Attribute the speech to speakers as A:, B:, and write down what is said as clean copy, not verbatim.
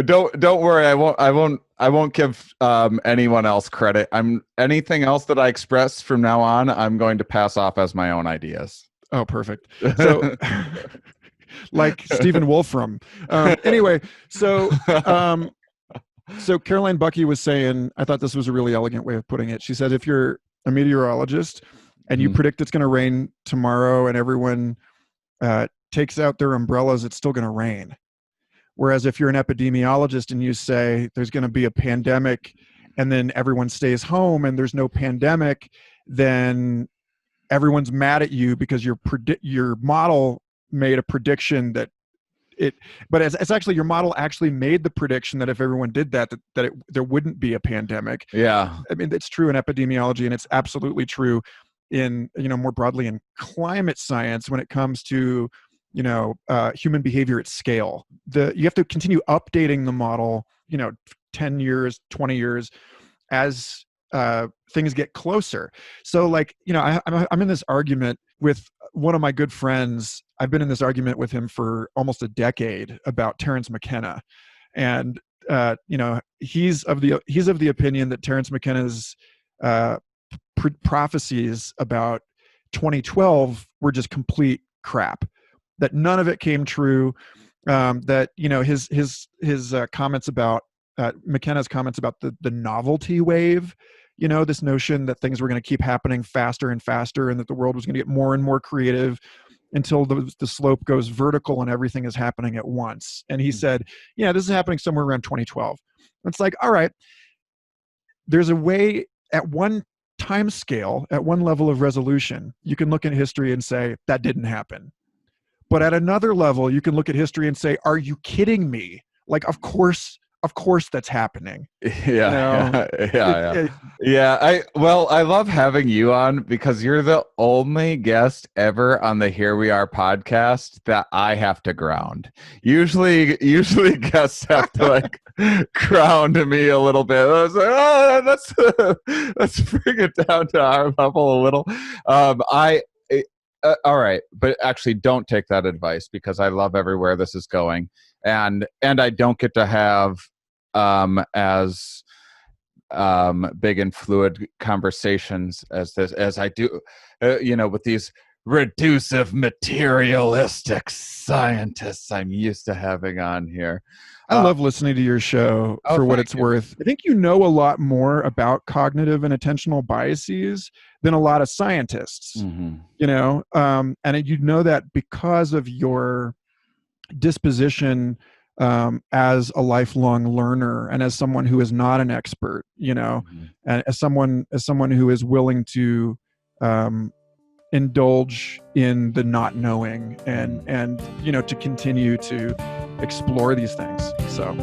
A: Don't worry. I won't give anyone else credit. Anything else that I express from now on, I'm going to pass off as my own ideas.
B: Oh, perfect. So, like Stephen Wolfram. Anyway, so um, so Caroline Bucky was saying, I thought this was a really elegant way of putting it. She said, if you're a meteorologist and you
A: Mhm.
B: predict it's going to rain tomorrow, and everyone takes out their umbrellas, it's still going to rain. Whereas if you're an epidemiologist and you say there's going to be a pandemic, and then everyone stays home and there's no pandemic, then everyone's mad at you because your model made a prediction that it, but it's actually your model actually made the prediction that if everyone did that there wouldn't be a pandemic.
A: Yeah.
B: I mean, it's true in epidemiology, and it's absolutely true in, more broadly in climate science when it comes to, human behavior at scale. You have to continue updating the model, 10 years, 20 years as things get closer. So like, I'm in this argument with one of my good friends. I've been in this argument with him for almost a decade about Terence McKenna. And he's of the opinion that Terence McKenna's prophecies about 2012 were just complete crap, that none of it came true. That his comments about McKenna's comments about the novelty wave, this notion that things were going to keep happening faster and faster, and that the world was going to get more and more creative until the slope goes vertical and everything is happening at once. And he said, yeah, this is happening somewhere around 2012. It's like, all right, there's a way at one time scale, at one level of resolution, you can look at history and say that didn't happen. But at another level, you can look at history and say, are you kidding me? Like, of course that's happening.
A: Yeah. I love having you on because you're the only guest ever on the Here We Are podcast that I have to ground. Usually guests have to like ground me a little bit. I was like, oh, let's bring it down to our level a little. All right, but actually don't take that advice because I love everywhere this is going, and I don't get to have as big and fluid conversations as I do, with these reducive materialistic scientists I'm used to having on here.
B: I love listening to your show for what it's worth. I think you know a lot more about cognitive and attentional biases than a lot of scientists, and you know that because of your disposition as a lifelong learner and as someone who is not an expert, and as someone who is willing to indulge in the not knowing and to continue to explore these things. So